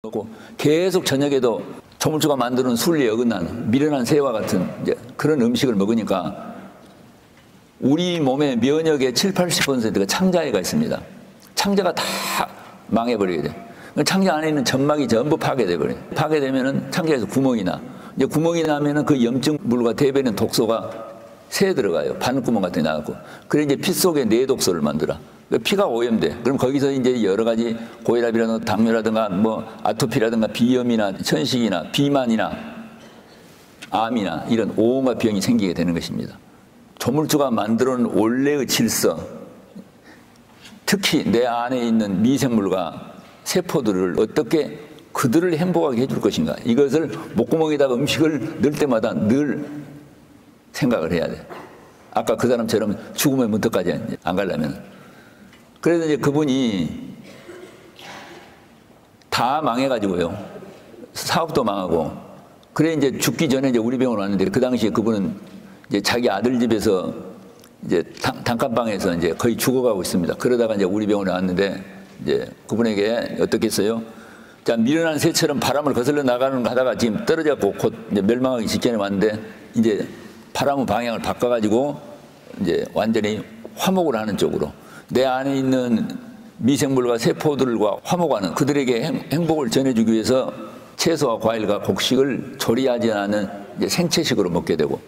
고 계속 저녁에도 조물주가 만드는 순리에 어긋난 미련한 새와 같은 이제 그런 음식을 먹으니까 우리 몸의 면역의 70~80%가 창자에가 있습니다. 창자가 다 망해버리게 돼. 창자 안에 있는 점막이 전부 파괴돼 버려요. 파괴되면은 창자에서 구멍이 나. 이제 구멍이 나면은 그 염증물과 대변인 독소가 새에 들어가요. 바늘구멍 같은 게 나갖고. 그래 이제 피 속에 내독소를 만들어. 피가 오염돼. 그럼 거기서 이제 여러 가지 고혈압이라든가 당뇨라든가 뭐 아토피라든가 비염이나 천식이나 비만이나 암이나 이런 온갖 병이 생기게 되는 것입니다. 조물주가 만들어 놓은 원래의 질서, 특히 내 안에 있는 미생물과 세포들을 어떻게 그들을 행복하게 해줄 것인가. 이것을 목구멍에다가 음식을 넣을 때마다 늘 생각을 해야 돼. 아까 그 사람처럼 죽음의 문턱까지 안 가려면. 그래서 이제 그분이 다 망해가지고요. 사업도 망하고. 그래 이제 죽기 전에 이제 우리 병원 왔는데 그 당시에 그분은 이제 자기 아들 집에서 이제 단칸방에서 이제 거의 죽어가고 있습니다. 그러다가 이제 우리 병원에 왔는데 이제 그분에게 어떻게 했어요? 자, 미련한 새처럼 바람을 거슬러 나가는 거 하다가 지금 떨어져갖고 곧 이제 멸망하기 직전에 왔는데 이제 바람의 방향을 바꿔가지고 이제 완전히 화목을 하는 쪽으로 내 안에 있는 미생물과 세포들과 화목하는 그들에게 행복을 전해주기 위해서 채소와 과일과 곡식을 조리하지 않은 이제 생채식으로 먹게 되고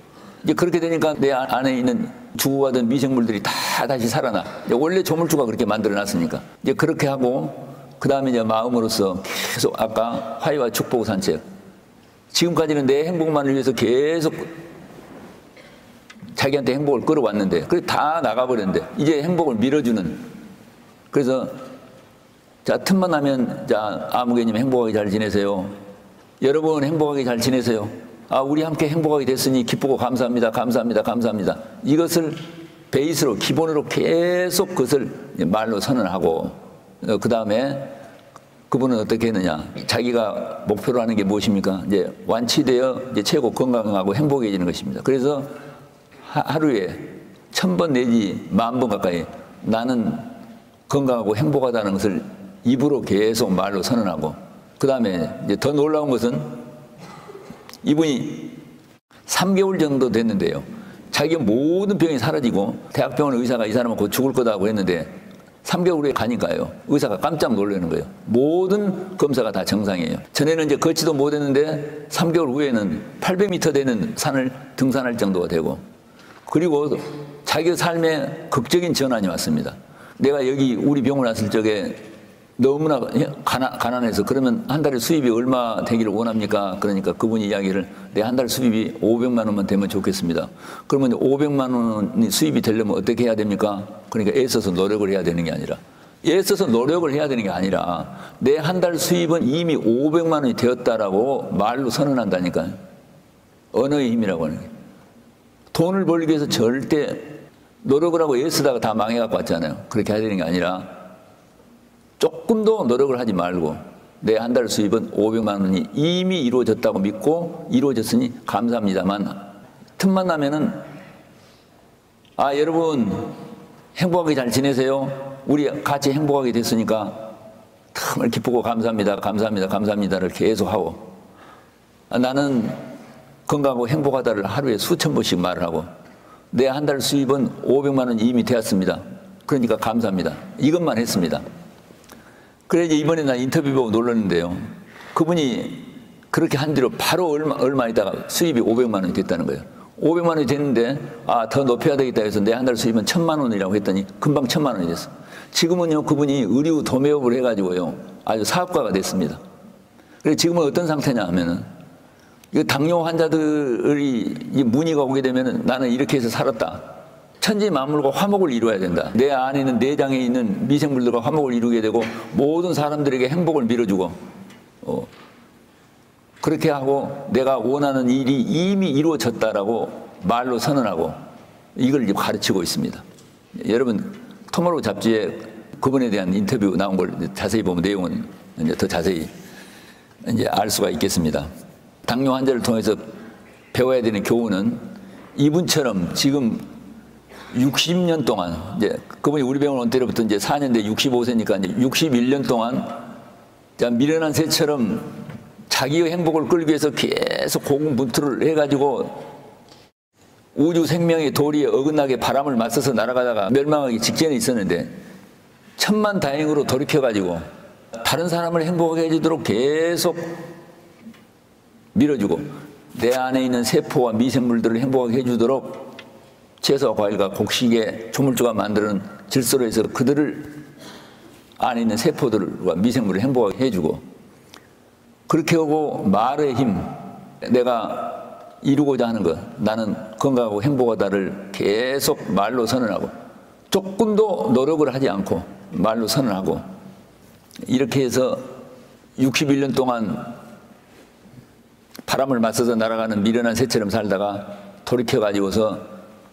이제 그렇게 되니까 내 안에 있는 죽어가던 미생물들이 다 다시 살아나. 이제 원래 조물주가 그렇게 만들어놨으니까 이제 그렇게 하고 그 다음에 이제 마음으로서 계속 아까 화해와 축복 산책 지금까지는 내 행복만을 위해서 계속 자기한테 행복을 끌어왔는데 그래 다 나가버렸는데 이제 행복을 밀어주는. 그래서 자 틈만 나면 자 아무개님 행복하게 잘 지내세요. 여러분 행복하게 잘 지내세요. 아 우리 함께 행복하게 됐으니 기쁘고 감사합니다. 감사합니다. 감사합니다. 이것을 베이스로 기본으로 계속 그것을 말로 선언하고 그 다음에 그분은 어떻게 했느냐. 자기가 목표로 하는 게 무엇입니까? 이제 완치되어 이제 최고 건강하고 행복해지는 것입니다. 그래서 하루에 1000번 내지 10,000번 가까이 나는 건강하고 행복하다는 것을 입으로 계속 말로 선언하고 그 다음에 이제 더 놀라운 것은 이분이 3개월 정도 됐는데요. 자기가 모든 병이 사라지고 대학병원 의사가 이 사람은 곧 죽을 거다고 했는데 3개월 후에 가니까요. 의사가 깜짝 놀라는 거예요. 모든 검사가 다 정상이에요. 전에는 이제 걷지도 못했는데 3개월 후에는 800m 되는 산을 등산할 정도가 되고 그리고 자기 삶에 극적인 전환이 왔습니다. 내가 여기 우리 병원 왔을 적에 너무나 가난해서 그러면 한 달에 수입이 얼마 되기를 원합니까? 그러니까 그분이 이야기를 내 한 달 수입이 500만 원만 되면 좋겠습니다. 그러면 500만 원이 수입이 되려면 어떻게 해야 됩니까? 그러니까 애써서 노력을 해야 되는 게 아니라 애써서 노력을 해야 되는 게 아니라 내 한 달 수입은 이미 500만 원이 되었다라고 말로 선언한다니까요. 언어의 힘이라고 하는 거예요. 돈을 벌기 위해서 절대 노력을 하고 애쓰다가 다 망해갖고 왔잖아요. 그렇게 해야 되는 게 아니라 조금도 노력을 하지 말고 내 한 달 수입은 500만 원이 이미 이루어졌다고 믿고 이루어졌으니 감사합니다만 틈만 나면은 아 여러분 행복하게 잘 지내세요. 우리 같이 행복하게 됐으니까 정말 기쁘고 감사합니다. 감사합니다. 감사합니다를 계속하고 나는 건강하고 행복하다를 하루에 수천 번씩 말을 하고 내 한 달 수입은 500만 원이 이미 되었습니다. 그러니까 감사합니다. 이것만 했습니다. 그래 이제 이번에 나 인터뷰 보고 놀랐는데요. 그분이 그렇게 한 뒤로 바로 얼마 있다가 수입이 500만 원이 됐다는 거예요. 500만 원이 됐는데 아, 더 높여야 되겠다 해서 내 한 달 수입은 1000만 원이라고 했더니 금방 1000만 원이 됐어. 지금은요 그분이 의류 도매업을 해가지고요 아주 사업가가 됐습니다. 그래서 지금은 어떤 상태냐 하면은 이 당뇨 환자들이 문의가 오게 되면은 나는 이렇게 해서 살았다. 천지만물과 화목을 이루어야 된다. 내 안에 있는 내장에 있는 미생물들과 화목을 이루게 되고 모든 사람들에게 행복을 밀어주고 그렇게 하고 내가 원하는 일이 이미 이루어졌다라고 말로 선언하고 이걸 이제 가르치고 있습니다. 여러분 토모로우 잡지에 그분에 대한 인터뷰 나온 걸 자세히 보면 내용은 이제 더 자세히 이제 알 수가 있겠습니다. 당뇨 환자를 통해서 배워야 되는 교훈은 이분처럼 지금 60년 동안 이제 그분이 우리 병원 온 때로부터 이제 4년 돼 65세니까 이제 61년 동안 자, 미련한 새처럼 자기의 행복을 끌기 위해서 계속 고군분투를 해가지고 우주 생명의 도리에 어긋나게 바람을 맞서서 날아가다가 멸망하기 직전에 있었는데 천만다행으로 돌이켜가지고 다른 사람을 행복하게 해주도록 계속 밀어주고 내 안에 있는 세포와 미생물들을 행복하게 해주도록 채소와 과일과 곡식의 조물주가 만드는 질소로 해서 그들을 안에 있는 세포들과 미생물을 행복하게 해주고 그렇게 하고 말의 힘, 내가 이루고자 하는 것, 나는 건강하고 행복하다를 계속 말로 선언하고 조금도 노력을 하지 않고 말로 선언하고 이렇게 해서 61년 동안 바람을 맞서서 날아가는 미련한 새처럼 살다가 돌이켜가지고서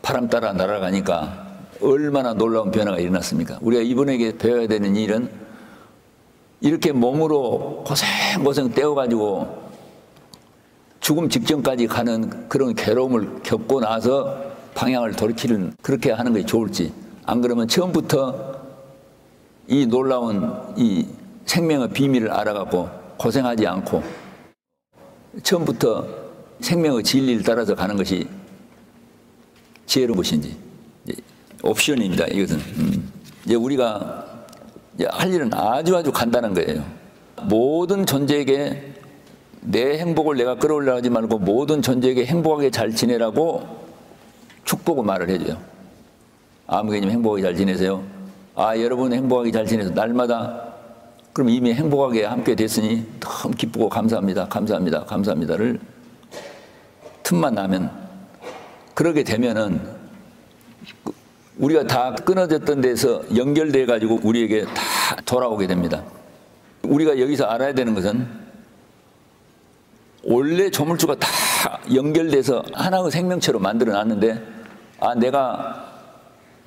바람 따라 날아가니까 얼마나 놀라운 변화가 일어났습니까? 우리가 이분에게 배워야 되는 일은 이렇게 몸으로 고생고생 떼어가지고 죽음 직전까지 가는 그런 괴로움을 겪고 나서 방향을 돌이키는 그렇게 하는 것이 좋을지, 안 그러면 처음부터 이 놀라운 이 생명의 비밀을 알아갖고 고생하지 않고 처음부터 생명의 진리를 따라서 가는 것이 지혜로운 것인지, 옵션입니다. 이것은 이제 우리가 할 일은 아주 간단한 거예요. 모든 존재에게 내 행복을 내가 끌어올려하지 말고 모든 존재에게 행복하게 잘 지내라고 축복을 말을 해줘요. 아무개님 행복하게 잘 지내세요. 아, 여러분 행복하게 잘 지내서 날마다 그럼 이미 행복하게 함께 됐으니 너무 기쁘고 감사합니다. 감사합니다. 감사합니다를 틈만 나면 그러게 되면은 우리가 다 끊어졌던 데서 연결돼 가지고 우리에게 다 돌아오게 됩니다. 우리가 여기서 알아야 되는 것은 원래 조물주가 다 연결돼서 하나의 생명체로 만들어 놨는데 아, 내가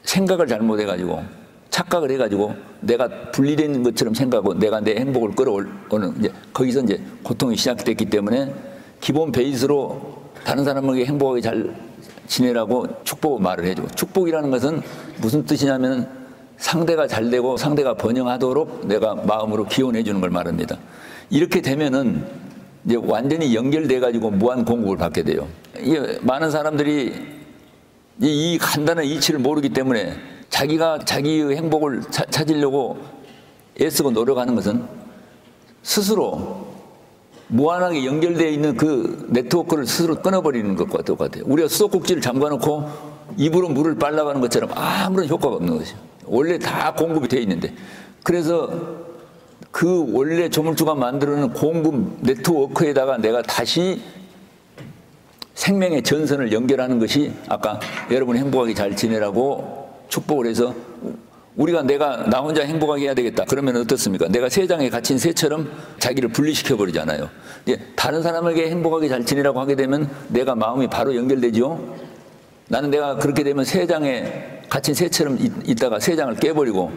생각을 잘못해 가지고 착각을 해 가지고 내가 분리된 것처럼 생각하고 내가 내 행복을 끌어오는 이제 거기서 이제 고통이 시작됐기 때문에 기본 베이스로 다른 사람에게 행복하게 잘 지내라고 축복을 말을 해주고, 축복이라는 것은 무슨 뜻이냐면 상대가 잘 되고 상대가 번영하도록 내가 마음으로 기원해 주는 걸 말합니다. 이렇게 되면은 이제 완전히 연결돼 가지고 무한 공급을 받게 돼요. 이게 많은 사람들이 이 간단한 이치를 모르기 때문에 자기가 자기의 행복을 찾으려고 애쓰고 노력하는 것은 스스로 무한하게 연결되어 있는 그 네트워크를 스스로 끊어버리는 것과 똑같아요. 우리가 수도꼭지를 잠가놓고 입으로 물을 빨라가는 것처럼 아무런 효과가 없는 것이죠. 원래 다 공급이 되어 있는데. 그래서 그 원래 조물주가 만들어놓은 공급 네트워크에다가 내가 다시 생명의 전선을 연결하는 것이 아까 여러분 행복하게 잘 지내라고 축복을 해서 우리가 나 혼자 행복하게 해야 되겠다. 그러면 어떻습니까? 내가 세상에 갇힌 새처럼 자기를 분리시켜 버리잖아요. 다른 사람에게 행복하게 잘 지내라고 하게 되면 내가 마음이 바로 연결되죠. 나는 내가 그렇게 되면 세상에 갇힌 새처럼 있다가 세상을 깨버리고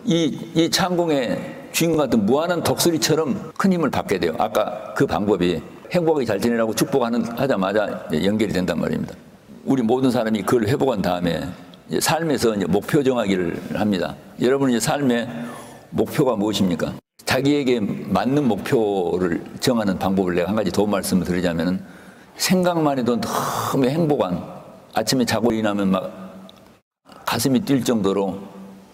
이 창공의 주인공 같은 무한한 독수리처럼 큰 힘을 받게 돼요. 아까 그 방법이 행복하게 잘 지내라고 축복하자마자 연결이 된단 말입니다. 우리 모든 사람이 그걸 회복한 다음에 삶에서 이제 목표 정하기를 합니다. 여러분 이제 삶의 목표가 무엇입니까? 자기에게 맞는 목표를 정하는 방법을 내가 한 가지 도움 말씀을 드리자면은 생각만 해도 너무 행복한, 아침에 자고 일어나면 막 가슴이 뛸 정도로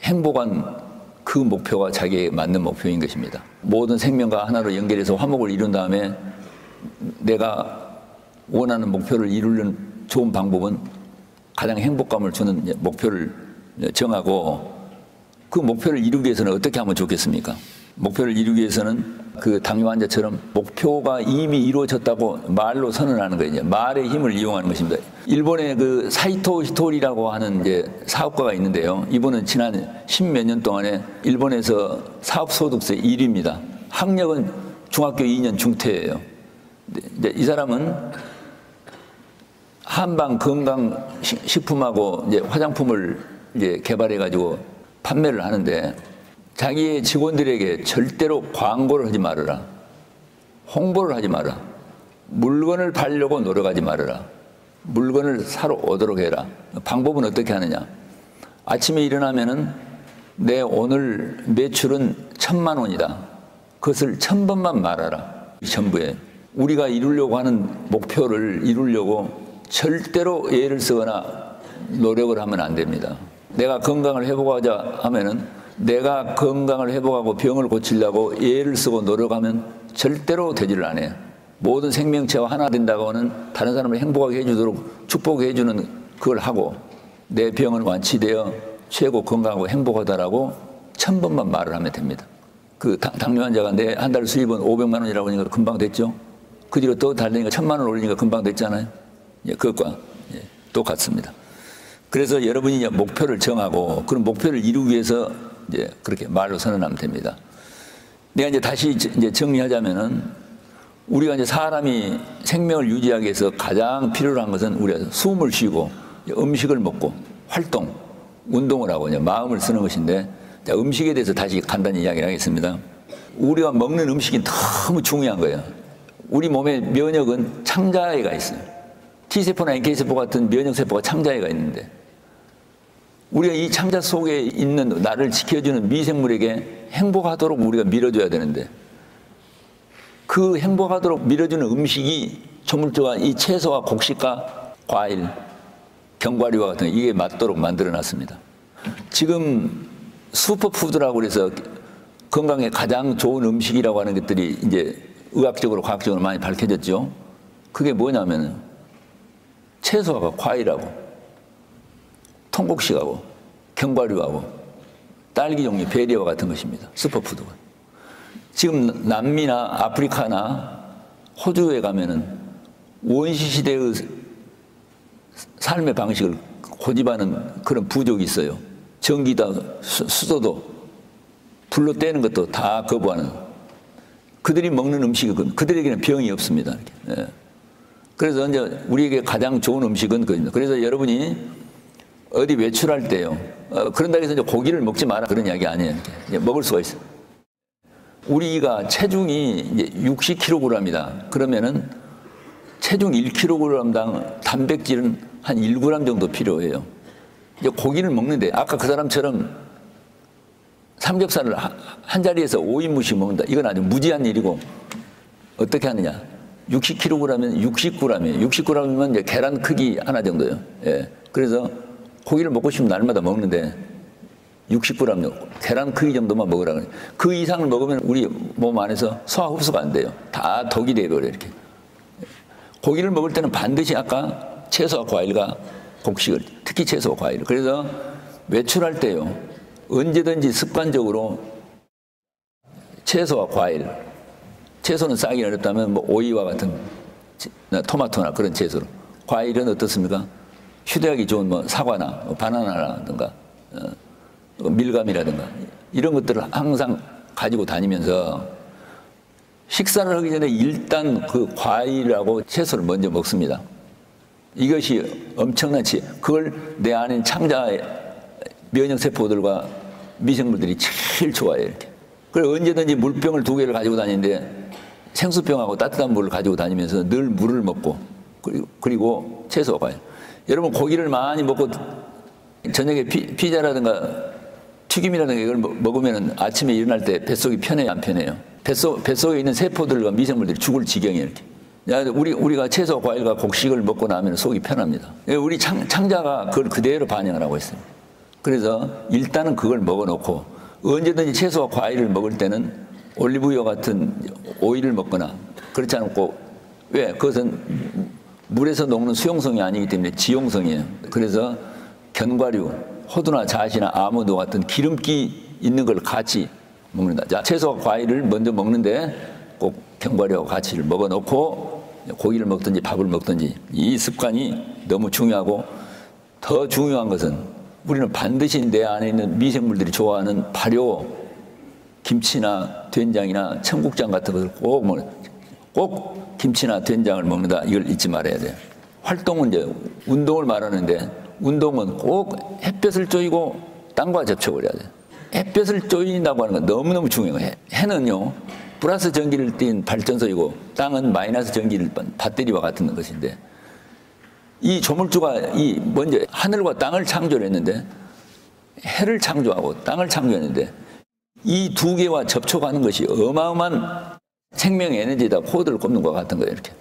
행복한 그 목표가 자기에게 맞는 목표인 것입니다. 모든 생명과 하나로 연결해서 화목을 이룬 다음에 내가 원하는 목표를 이루는 좋은 방법은 가장 행복감을 주는 목표를 정하고 그 목표를 이루기 위해서는 어떻게 하면 좋겠습니까? 목표를 이루기 위해서는 그 당뇨 환자처럼 목표가 이미 이루어졌다고 말로 선언하는 거예요. 말의 힘을 이용하는 것입니다. 일본의 그 사이토 히토리라고 하는 이제 사업가가 있는데요. 이분은 지난 10몇 년 동안에 일본에서 사업소득세 1위입니다. 학력은 중학교 2년 중퇴예요. 이 사람은 한방 건강식품하고 이제 화장품을 이제 개발해가지고 판매를 하는데 자기의 직원들에게 절대로 광고를 하지 말아라. 홍보를 하지 마라. 물건을 팔려고 노력하지 말아라. 물건을 사러 오도록 해라. 방법은 어떻게 하느냐. 아침에 일어나면은 내 오늘 매출은 1,000만 원이다. 그것을 1000번만 말하라. 전부에 우리가 이루려고 하는 목표를 이루려고 절대로 애를 쓰거나 노력을 하면 안 됩니다. 내가 건강을 회복하자 하면은 내가 건강을 회복하고 병을 고치려고 애를 쓰고 노력하면 절대로 되지를 않아요. 모든 생명체와 하나 된다고 하는 다른 사람을 행복하게 해주도록 축복해 주는 그걸 하고 내 병은 완치되어 최고 건강하고 행복하다라고 1000번만 말을 하면 됩니다. 그 당뇨 환자가 내 한 달 수입은 500만 원이라고 하니까 금방 됐죠. 그 뒤로 또 달리니까 1000만 원 올리니까 금방 됐잖아요. 예, 그것과 똑같습니다. 그래서 여러분이 이제 목표를 정하고 그런 목표를 이루기 위해서 이제 그렇게 말로 선언하면 됩니다. 내가 이제 다시 이제 정리하자면은 우리가 이제 사람이 생명을 유지하기 위해서 가장 필요로 한 것은 우리가 숨을 쉬고 음식을 먹고 활동, 운동을 하고 이제 마음을 쓰는 것인데 자, 음식에 대해서 다시 간단히 이야기를 하겠습니다. 우리가 먹는 음식이 너무 중요한 거예요. 우리 몸에 면역은 창자에가 있어요. T세포나 NK세포 같은 면역세포가 창자에가 있는데 우리가 이 창자 속에 있는 나를 지켜주는 미생물에게 행복하도록 우리가 밀어줘야 되는데 그 행복하도록 밀어주는 음식이 조물주가 이 채소와 곡식과 과일, 견과류와 같은 이게 맞도록 만들어놨습니다. 지금 슈퍼푸드라고 그래서 건강에 가장 좋은 음식이라고 하는 것들이 이제 의학적으로 과학적으로 많이 밝혀졌죠. 그게 뭐냐면 채소하고 과일하고 통곡식하고 견과류하고 딸기 종류 베리와 같은 것입니다. 슈퍼푸드가. 지금 남미나 아프리카나 호주에 가면은 원시 시대의 삶의 방식을 고집하는 그런 부족이 있어요. 전기다, 수도도, 불로 떼는 것도 다 거부하는. 그들이 먹는 음식이 그들에게는 병이 없습니다. 예. 그래서 이제 우리에게 가장 좋은 음식은 그겁니다. 그래서 여러분이 어디 외출할 때요. 그런다고 해서 이제 고기를 먹지 마라 그런 이야기 아니에요. 이제 먹을 수가 있어요. 우리가 체중이 이제 60kg이다. 그러면은 체중 1kg당 단백질은 한 1g 정도 필요해요. 이제 고기를 먹는데 아까 그 사람처럼 삼겹살을 한 자리에서 5인분씩 먹는다. 이건 아주 무지한 일이고 어떻게 하느냐. 60kg면 60g이에요. 60g이면 이제 계란 크기 하나 정도요. 예. 그래서 고기를 먹고 싶으면 날마다 먹는데 60g 계란 크기 정도만 먹으라 그래요. 그 이상을 먹으면 우리 몸 안에서 소화 흡수가 안 돼요. 다 독이 돼버려요. 이렇게. 고기를 먹을 때는 반드시 아까 채소와 과일과 곡식을, 특히 채소와 과일. 그래서 외출할 때요. 언제든지 습관적으로 채소와 과일, 채소는 싸기 어렵다면 뭐 오이와 같은 토마토나 그런 채소로. 과일은 어떻습니까? 휴대하기 좋은 뭐 사과나 뭐 바나나라든가 밀감이라든가 이런 것들을 항상 가지고 다니면서 식사를 하기 전에 일단 그 과일하고 채소를 먼저 먹습니다. 이것이 엄청난 그걸 내 안에 창자의 면역세포들과 미생물들이 제일 좋아해요. 이렇게. 그래서 언제든지 물병을 2개를 가지고 다니는데 생수병하고 따뜻한 물을 가지고 다니면서 늘 물을 먹고 그리고 채소와 과일. 여러분 고기를 많이 먹고 저녁에 피자라든가 튀김이라든가 이걸 먹으면 아침에 일어날 때 뱃속이 편해요, 안 편해요? 뱃속에 있는 세포들과 미생물들이 죽을 지경이에요. 이렇게. 우리가 채소, 과일과 곡식을 먹고 나면 속이 편합니다. 우리 창자가 그걸 그대로 반영을 하고 있어요. 그래서 일단은 그걸 먹어놓고 언제든지 채소와 과일을 먹을 때는 올리브유 같은 오일을 먹거나 그렇지 않고 왜? 그것은 물에서 녹는 수용성이 아니기 때문에 지용성이에요. 그래서 견과류, 호두나 잣이나 아몬드 같은 기름기 있는 걸 같이 먹는다. 자, 채소와 과일을 먼저 먹는데 꼭 견과류와 같이 먹어놓고 고기를 먹든지 밥을 먹든지 이 습관이 너무 중요하고 더 중요한 것은 우리는 반드시 내 안에 있는 미생물들이 좋아하는 발효, 김치나 된장이나 청국장 같은 것을 꼭 김치나 된장을 먹는다. 이걸 잊지 말아야 돼요. 활동은 이제 운동을 말하는데 운동은 꼭 햇볕을 쬐고 땅과 접촉을 해야 돼요. 햇볕을 쬐인다고 하는 건 너무너무 중요해요. 해는요, 플러스 전기를 띤 발전소이고 땅은 마이너스 전기를 띤 배터리와 같은 것인데 이 조물주가 먼저 하늘과 땅을 창조를 했는데 해를 창조하고 땅을 창조했는데 이 두 개와 접촉하는 것이 어마어마한 생명 에너지에다 코드를 꼽는 것 같은 거예요, 이렇게.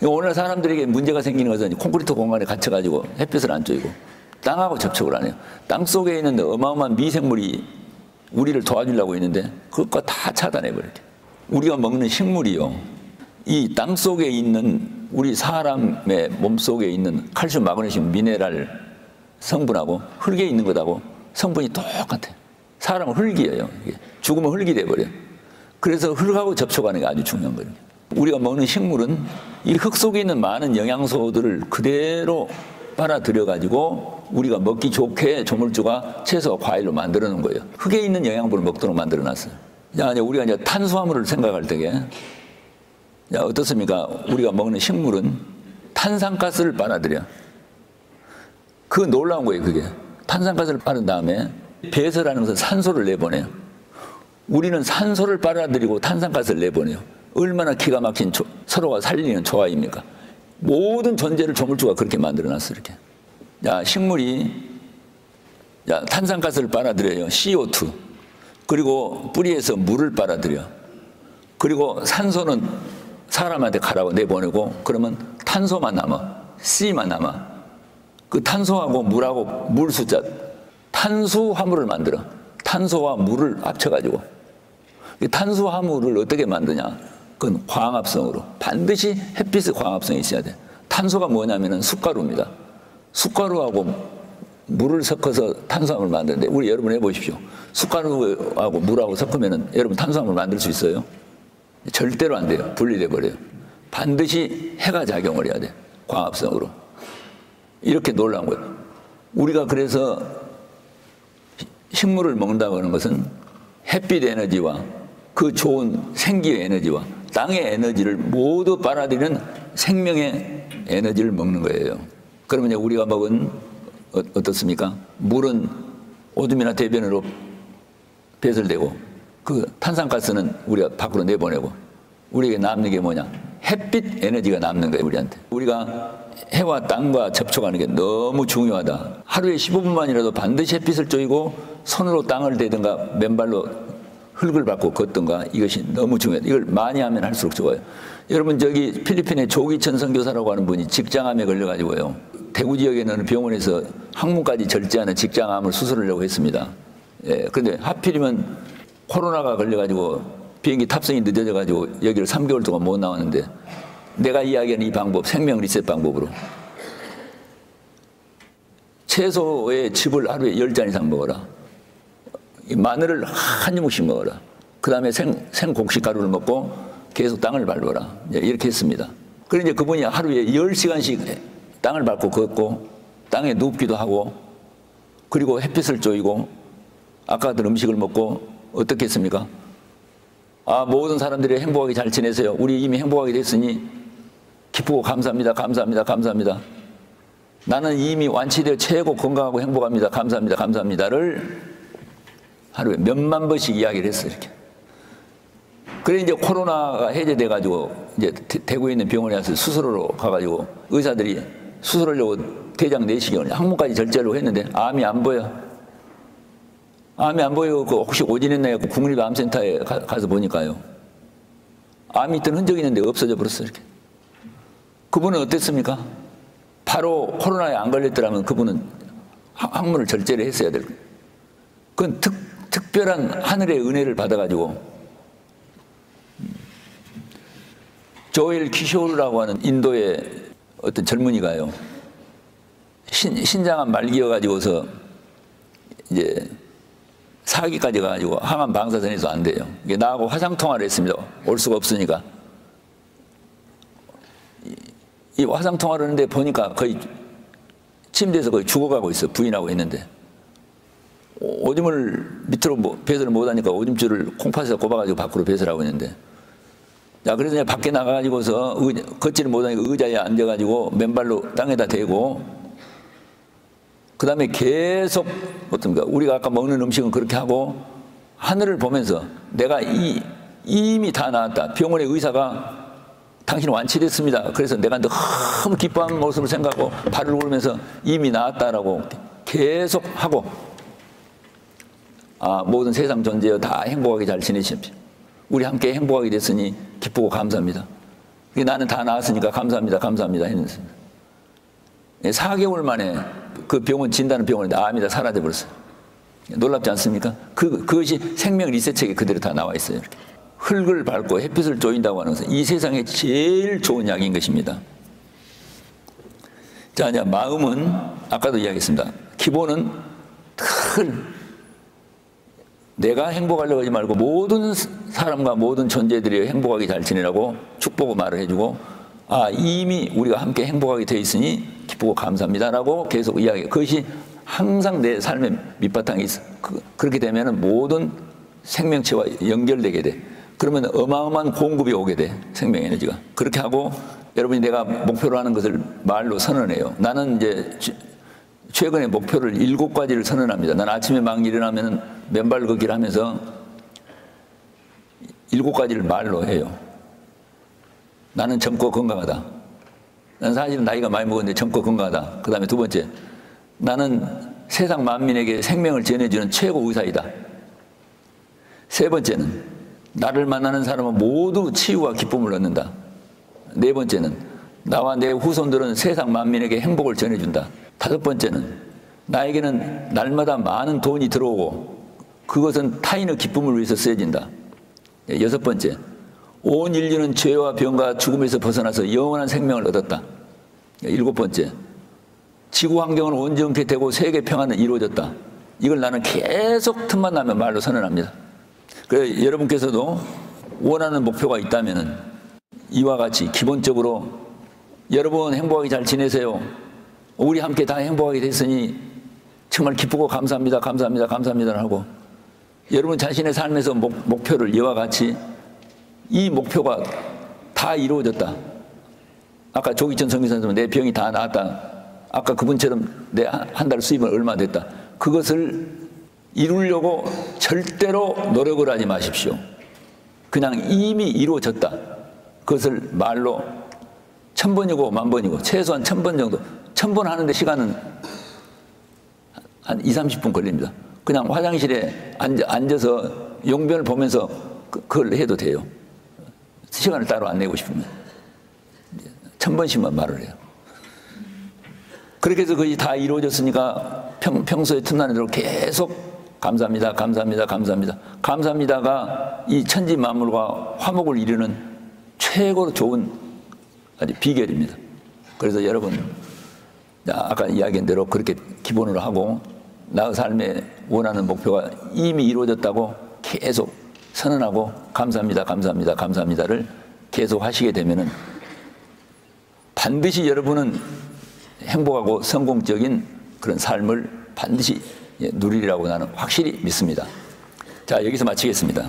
오늘 사람들에게 문제가 생기는 것은 콘크리트 공간에 갇혀가지고 햇빛을 안 쬐고 땅하고 접촉을 안 해요. 땅 속에 있는 어마어마한 미생물이 우리를 도와주려고 있는데 그것과 다 차단해버려요. 우리가 먹는 식물이요, 이 땅 속에 있는 우리 사람의 몸 속에 있는 칼슘, 마그네슘, 미네랄 성분하고 흙에 있는 것하고 성분이 똑같아요. 사람은 흙이에요. 죽으면 흙이 돼버려요. 그래서 흙하고 접촉하는 게 아주 중요한 거예요. 우리가 먹는 식물은 이 흙 속에 있는 많은 영양소들을 그대로 빨아들여가지고 우리가 먹기 좋게 조물주가 채소와 과일로 만들어 놓은 거예요. 흙에 있는 영양분을 먹도록 만들어 놨어요. 자, 이제 우리가 이제 탄수화물을 생각할 때에, 자, 어떻습니까? 우리가 먹는 식물은 탄산가스를 빨아들여. 그거 놀라운 거예요, 그게. 탄산가스를 빨은 다음에 배설하는 것은 산소를 내보내요. 우리는 산소를 빨아들이고 탄산가스를 내보내요. 얼마나 기가 막힌 서로가 살리는 조화입니까? 모든 존재를 조물주가 그렇게 만들어놨어요, 이렇게. 자, 식물이, 자, 탄산가스를 빨아들여요. CO2. 그리고 뿌리에서 물을 빨아들여. 그리고 산소는 사람한테 가라고 내보내고, 그러면 탄소만 남아. C만 남아. 그 탄소하고 물하고 물 숫자, 탄수화물을 만들어. 탄소와 물을 합쳐가지고. 이 탄수화물을 어떻게 만드냐? 그건 광합성으로. 반드시 햇빛의 광합성이 있어야 돼. 탄소가 뭐냐면은 숟가루입니다. 숟가루하고 물을 섞어서 탄수화물을 만드는데, 우리 여러분 해보십시오. 숟가루하고 물하고 섞으면은 여러분 탄수화물 만들 수 있어요? 절대로 안 돼요. 분리돼 버려요. 반드시 해가 작용을 해야 돼. 광합성으로. 이렇게 놀라운 거예요. 우리가 그래서 식물을 먹는다고 하는 것은 햇빛 에너지와 그 좋은 생기의 에너지와 땅의 에너지를 모두 빨아들이는 생명의 에너지를 먹는 거예요. 그러면 이제 우리가 먹은 어떻습니까? 물은 오줌이나 대변으로 배설되고 그 탄산가스는 우리가 밖으로 내보내고 우리에게 남는 게 뭐냐? 햇빛 에너지가 남는 거예요, 우리한테. 우리가 해와 땅과 접촉하는 게 너무 중요하다. 하루에 15분만이라도 반드시 햇빛을 쬐고 손으로 땅을 대든가 맨발로 흙을 밟고 걷든가, 이것이 너무 중요해요. 이걸 많이 하면 할수록 좋아요. 여러분, 저기 필리핀의 조기천 선교사라고 하는 분이 직장암에 걸려가지고요, 대구 지역에 있는 병원에서 항문까지 절제하는 직장암을 수술하려고 했습니다. 예, 그런데 하필이면 코로나가 걸려가지고 비행기 탑승이 늦어져가지고 여기를 3개월 동안 못 나왔는데, 내가 이야기하는 이 방법, 생명 리셋 방법으로 채소의 즙을 하루에 10잔 이상 먹어라. 마늘을 한 주먹씩 먹어라. 그 다음에 생곡식 가루를 먹고 계속 땅을 밟아라. 이렇게 했습니다. 그런데 이제 그분이 하루에 10시간씩 땅을 밟고 걷고 땅에 눕기도 하고, 그리고 햇빛을 쬐고 아까 같은 음식을 먹고 어떻게 했습니까? 아, 모든 사람들이 행복하게 잘 지내세요. 우리 이미 행복하게 됐으니 기쁘고 감사합니다. 감사합니다. 감사합니다. 나는 이미 완치되어 최고 건강하고 행복합니다. 감사합니다. 감사합니다를 하루에 몇만 번씩 이야기를 했어요, 이렇게. 그래, 이제 코로나가 해제돼가지고, 이제 대구에 있는 병원에 와서 수술하러 가가지고, 의사들이 수술하려고 대장 내시경을 항문까지 절제하려고 했는데, 암이 안 보여. 암이 안 보여. 혹시 오진했나 해서 국립암센터에 가서 보니까요, 암이 있던 흔적이 있는데 없어져 버렸어요, 이렇게. 그분은 어땠습니까? 바로 코로나에 안 걸렸더라면 그분은 항문을 절제를 했어야 될 거예요. 그건 특별한 하늘의 은혜를 받아가지고, 조엘 키쇼르라고 하는 인도의 어떤 젊은이가요, 신장암 말기여가지고서 이제 사기까지 가가지고 항암 방사선에서 안 돼요. 이게 나하고 화상통화를 했습니다. 올 수가 없으니까. 이 화상통화를 하는데 보니까 거의 침대에서 거의 죽어가고 있어. 부인하고 있는데. 오줌을 밑으로 배설을 못하니까 오줌줄을 콩팥에서 꼽아가지고 밖으로 배설하고 있는데, 자, 그래서 이제 밖에 나가가지고서 걷지를 못하니까 의자에 앉아가지고 맨발로 땅에다 대고, 그 다음에 계속 어떻습니까? 우리가 아까 먹는 음식은 그렇게 하고 하늘을 보면서 내가 이미 다 나았다. 병원의 의사가 당신 완치됐습니다. 그래서 내가 너무 기뻐하는 모습을 생각하고 발을 굴면서 이미 나았다라고 계속 하고, 모든 세상 존재여 다 행복하게 잘 지내십시오. 우리 함께 행복하게 됐으니 기쁘고 감사합니다. 나는 다 나았으니까 감사합니다. 감사합니다. 했습니다. 4개월 만에 그 병원 진단은 병원에 암이다 사라져 버렸어요. 놀랍지 않습니까? 그것이 생명 리셋책에 그대로 다 나와 있어요. 이렇게. 흙을 밟고 햇빛을 조인다고 하는 것은 이 세상에 제일 좋은 약인 것입니다. 자, 이제 마음은 아까도 이야기했습니다. 기본은 내가 행복하려고 하지 말고 모든 사람과 모든 존재들이 행복하게 잘 지내라고 축복을 말을 해주고 이미 우리가 함께 행복하게 되어 있으니 기쁘고 감사합니다라고 계속 이야기해요. 그것이 항상 내 삶의 밑바탕에 있어. 그렇게 되면 모든 생명체와 연결되게 돼. 그러면 어마어마한 공급이 오게 돼. 생명 에너지가. 그렇게 하고 여러분이 내가 목표로 하는 것을 말로 선언해요. 나는 이제 최근에 목표를 7가지를 선언합니다. 나는 아침에 막 일어나면 맨발 걷기를 하면서 7가지를 말로 해요. 나는 젊고 건강하다. 나는 사실은 나이가 많이 먹었는데 젊고 건강하다. 그 다음에 2번째, 나는 세상 만민에게 생명을 전해주는 최고 의사이다. 3번째는 나를 만나는 사람은 모두 치유와 기쁨을 얻는다. 4번째는 나와 내 후손들은 세상 만민에게 행복을 전해준다. 5번째는 나에게는 날마다 많은 돈이 들어오고 그것은 타인의 기쁨을 위해서 쓰여진다. 6번째, 온 인류는 죄와 병과 죽음에서 벗어나서 영원한 생명을 얻었다. 7번째, 지구 환경은 온전케 되고 세계 평화는 이루어졌다. 이걸 나는 계속 틈만 나면 말로 선언합니다. 그래서 여러분께서도 원하는 목표가 있다면 이와 같이 기본적으로 여러분 행복하게 잘 지내세요. 우리 함께 다 행복하게 됐으니 정말 기쁘고 감사합니다. 감사합니다. 감사합니다 하고 여러분 자신의 삶에서 목표를 이와 같이 이 목표가 다 이루어졌다. 아까 조기천 성교사님은 내 병이 다 나았다. 아까 그분처럼 내 한 달 수입은 얼마 됐다. 그것을 이루려고 절대로 노력을 하지 마십시오. 그냥 이미 이루어졌다. 그것을 말로 1000번이고 10,000번이고 최소한 1000번 정도. 1000번 하는데 시간은 한 20-30분 걸립니다. 그냥 화장실에 앉아서 용변을 보면서 그걸 해도 돼요. 시간을 따로 안 내고 싶으면 1000번씩만 말을 해요. 그렇게 해서 그것이 다 이루어졌으니까 평소에 틈나는 대로 계속 감사합니다. 감사합니다. 감사합니다. 감사합니다가 이 천지 만물과 화목을 이루는 최고로 좋은 아주 비결입니다. 그래서 여러분 아까 이야기한 대로 그렇게 기본으로 하고 나의 삶에 원하는 목표가 이미 이루어졌다고 계속 선언하고 감사합니다. 감사합니다. 감사합니다를 계속 하시게 되면은 반드시 여러분은 행복하고 성공적인 그런 삶을 반드시 누리리라고 나는 확실히 믿습니다. 자, 여기서 마치겠습니다.